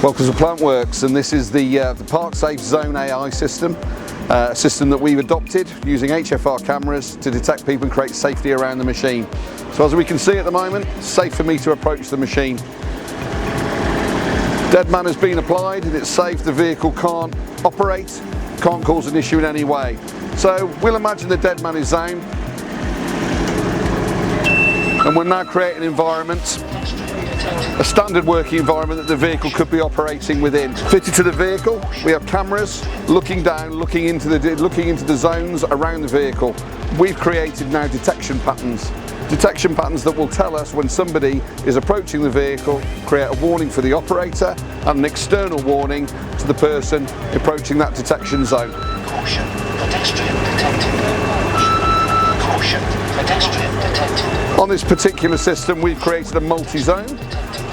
Welcome to Plant Works, and this is the Parksafe Zone AI system, a system that we've adopted using HFR cameras to detect people and create safety around the machine. So as we can see at the moment, it's safe for me to approach the machine. Dead man has been applied and it's safe, the vehicle can't operate, can't cause an issue in any way. So we'll imagine the dead man is zoned, and we'll now create an environment, a standard working environment that the vehicle could be operating within. Fitted to the vehicle, we have cameras looking down, looking into the zones around the vehicle. We've created now detection patterns that will tell us when somebody is approaching the vehicle, create a warning for the operator and an external warning to the person approaching that detection zone. Caution, pedestrian detected. Caution, pedestrian detected. On this particular system, we've created a multi-zone.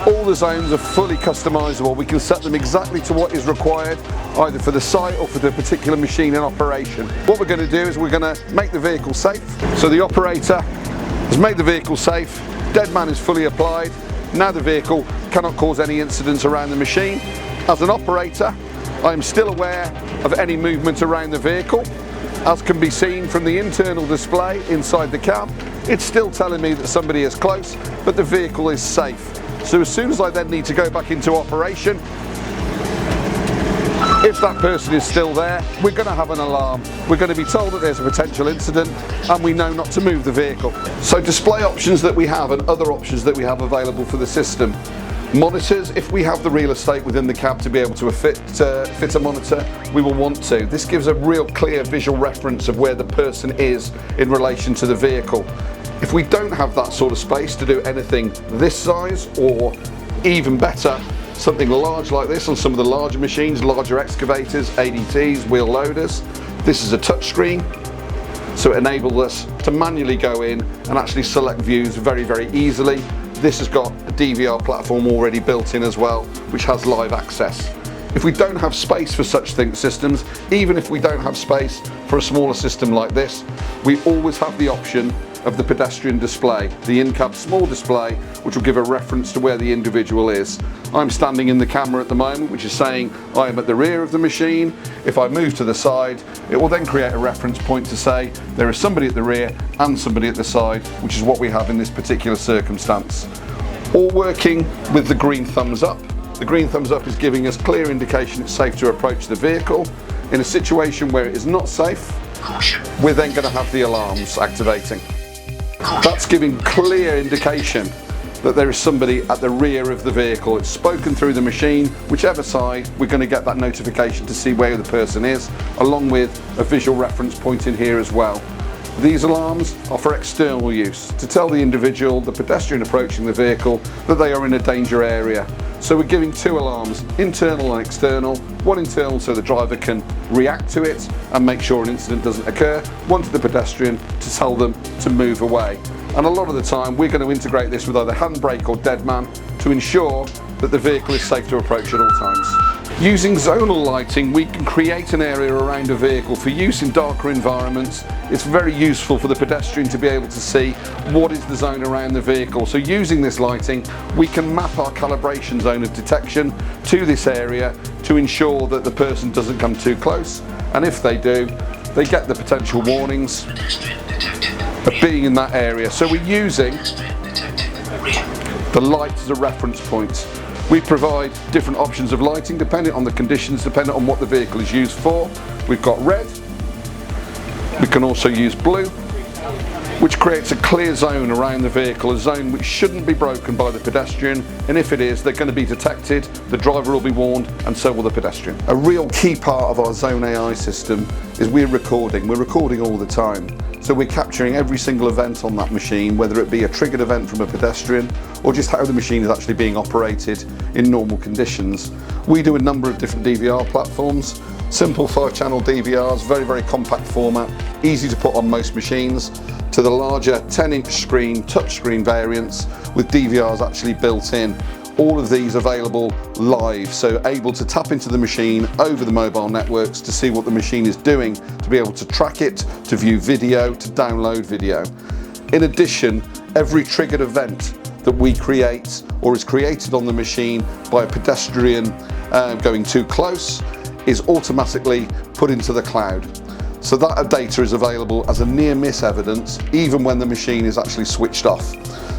All the zones are fully customizable. We can set them exactly to what is required, either for the site or for the particular machine in operation. What we're going to do is we're going to make the vehicle safe. So the operator has made the vehicle safe, dead man is fully applied. Now the vehicle cannot cause any incidents around the machine. As an operator, I am still aware of any movement around the vehicle. As can be seen from the internal display inside the cab, it's still telling me that somebody is close, but the vehicle is safe. So as soon as I then need to go back into operation, if that person is still there, we're going to have an alarm. We're going to be told that there's a potential incident and we know not to move the vehicle. So display options that we have and other options that we have available for the system. Monitors, if we have the real estate within the cab to be able to fit a monitor, we will want to. This gives a real clear visual reference of where the person is in relation to the vehicle. If we don't have that sort of space to do anything this size, or even better, something large like this on some of the larger machines, larger excavators, ADTs, wheel loaders, this is a touch screen, so it enables us to manually go in and actually select views very, very easily. This has got a DVR platform already built in as well, which has live access. If we don't have space for such systems, even if we don't have space for a smaller system like this, we always have the option of the pedestrian display, the in-cab small display, which will give a reference to where the individual is. I'm standing in the camera at the moment, which is saying I am at the rear of the machine. If I move to the side, it will then create a reference point to say there is somebody at the rear and somebody at the side, which is what we have in this particular circumstance. All working with the green thumbs up. The green thumbs up is giving us clear indication it's safe to approach the vehicle. In a situation where it is not safe, we're then going to have the alarms activating. That's giving clear indication that there is somebody at the rear of the vehicle. It's spoken through the machine, whichever side, we're going to get that notification to see where the person is, along with a visual reference point in here as well. These alarms are for external use, to tell the individual, the pedestrian approaching the vehicle, that they are in a danger area. So we're giving two alarms, internal and external. One internal so the driver can react to it and make sure an incident doesn't occur. One to the pedestrian to tell them to move away. And a lot of the time we're going to integrate this with either handbrake or dead man to ensure that the vehicle is safe to approach at all times. Using zonal lighting, we can create an area around a vehicle for use in darker environments. It's very useful for the pedestrian to be able to see what is the zone around the vehicle. So using this lighting, we can map our calibration zone of detection to this area to ensure that the person doesn't come too close. And if they do, they get the potential warnings of being in that area. So we're using the light as a reference point. We provide different options of lighting depending on the conditions, depending on what the vehicle is used for. We've got red, we can also use blue, which creates a clear zone around the vehicle, a zone which shouldn't be broken by the pedestrian, and if it is, they're going to be detected, the driver will be warned, and so will the pedestrian. A real key part of our Zone AI system is we're recording all the time. So we're capturing every single event on that machine, whether it be a triggered event from a pedestrian or just how the machine is actually being operated in normal conditions. We do a number of different DVR platforms, simple 5-channel DVRs, very, very compact format, easy to put on most machines, to the larger 10-inch screen, touchscreen variants with DVRs actually built in. All of these available live, so able to tap into the machine over the mobile networks to see what the machine is doing, to be able to track it, to view video, to download video. In addition, every triggered event that we create or is created on the machine by a pedestrian going too close is automatically put into the cloud. So that data is available as a near miss evidence even when the machine is actually switched off.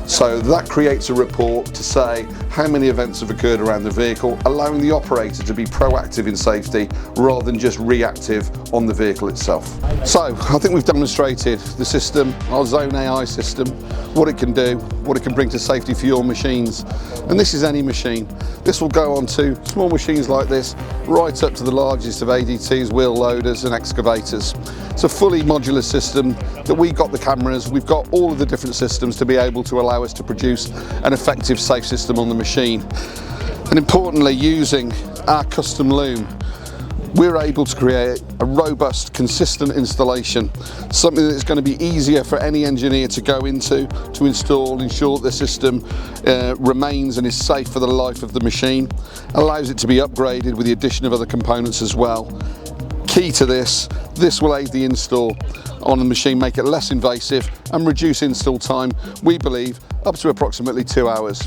So that creates a report to say how many events have occurred around the vehicle, allowing the operator to be proactive in safety rather than just reactive on the vehicle itself. So I think we've demonstrated the system, our Zone AI system, what it can do, what it can bring to safety for your machines. And this is any machine. This will go on to small machines like this, right up to the largest of ADTs, wheel loaders and excavators. It's a fully modular system that we've got the cameras, we've got all of the different systems to be able to allow us to produce an effective safe system on the machine. And importantly, using our custom loom, we're able to create a robust, consistent installation, something that is going to be easier for any engineer to go into, to install, ensure that the system remains and is safe for the life of the machine, allows it to be upgraded with the addition of other components as well. Key to this will aid the install on the machine, make it less invasive and reduce install time, we believe, up to approximately 2 hours.